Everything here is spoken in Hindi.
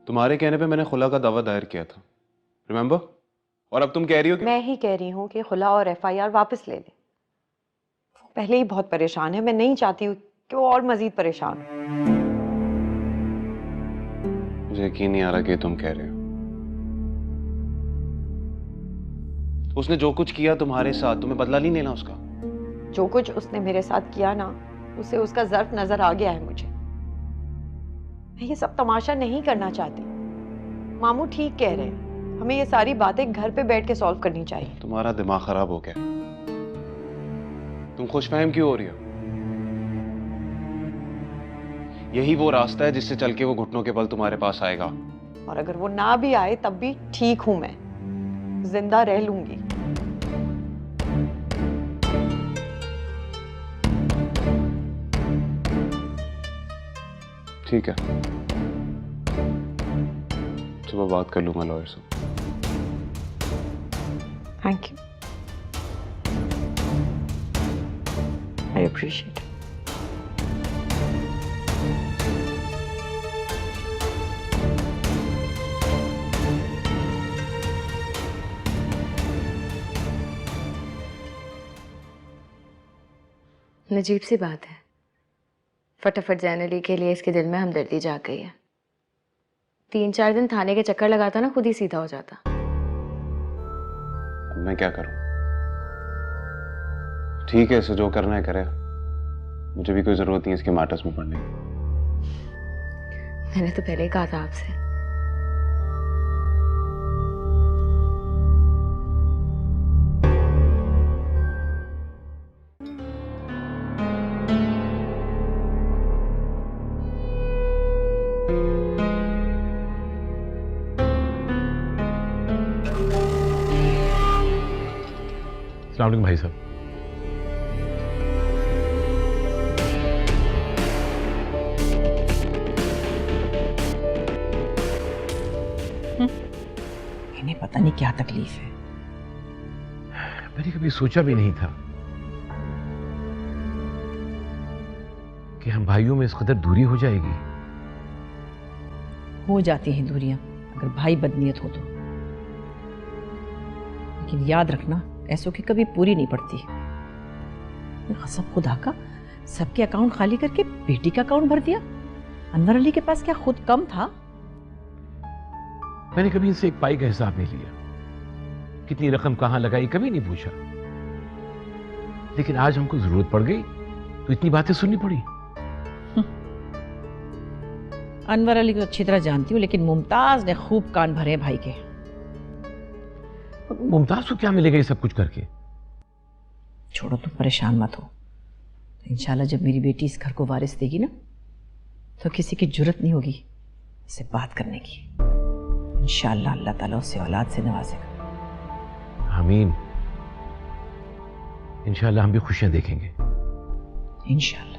तुम्हारे कहने पे मैंने खुला का दावा दायर किया था, रिमेम्बर? और अब तुम कह रही हो कि मैं ही कह रही हूँ कि खुला और एफआईआर वापस ले ले। वो पहले ही बहुत परेशान है, मैं नहीं चाहती हूँ कि वो और मजीद परेशान हो। मुझे यकीन नहीं आ रहा कि तुम कह रहे हो। उसने जो कुछ किया तुम्हारे साथ, तुम्हें बदला नहीं लेना उसका? जो कुछ उसने मेरे साथ किया ना, उसे उसका ज़र्फ नजर आ गया है मुझे। मैं ये सब तमाशा नहीं करना चाहती। मामू ठीक कह रहे हैं, हमें ये सारी बातें घर पे बैठ के सॉल्व करनी चाहिए। तुम्हारा दिमाग खराब हो गया। तुम खुशफहम क्यों हो रही हो? यही वो रास्ता है जिससे चल के वो घुटनों के बल तुम्हारे पास आएगा। और अगर वो ना भी आए तब भी ठीक हूं, मैं जिंदा रह लूंगी। ठीक है, सुबह बात कर लूंगा लॉयर से। Thank you, I appreciate. अजीब सी बात है, फटाफट जैन अली के लिए इसके दिल में हमदर्दी जाग गई है। 3-4 दिन थाने के चक्कर लगाता ना, खुद ही सीधा हो जाता। अब मैं क्या करूं? ठीक है, इसे जो करना है करे। मुझे भी कोई जरूरत नहीं इसके मैटर्स में पड़ने की। मैंने तो पहले ही कहा था आपसे। अस्सलाम वालेकुम भाई साहब। इन्हें पता नहीं क्या तकलीफ है। मैंने कभी सोचा भी नहीं था कि हम भाइयों में इस कदर दूरी हो जाएगी। हो जाती हैं दूरियां अगर भाई बदनीयत हो तो, लेकिन याद रखना ऐसों की कभी पूरी नहीं पड़ती। कसम खुदा का, सबके अकाउंट खाली करके बेटी का अकाउंट भर दिया। अनवर अली के पास क्या खुद कम था? मैंने कभी इनसे एक पाई का हिसाब नहीं लिया, कितनी रकम कहां लगाई कभी नहीं पूछा। लेकिन आज हमको जरूरत पड़ गई तो इतनी बातें सुननी पड़ी। अनवर अली को अच्छी तरह जानती हूँ, लेकिन मुमताज ने खूब कान भरे भाई के। मुमताज को क्या मिलेगा ये सब कुछ करके? छोड़ो, तुम परेशान मत हो। इंशाल्लाह जब मेरी बेटी इस घर को वारिस देगी ना, तो किसी की जुर्रत नहीं होगी इससे बात करने की। इंशाल्लाह अल्लाह ताला उसे औलाद से नवाजेगा। आमीन। इंशाल्लाह हम भी खुशियां देखेंगे। इंशाल्लाह।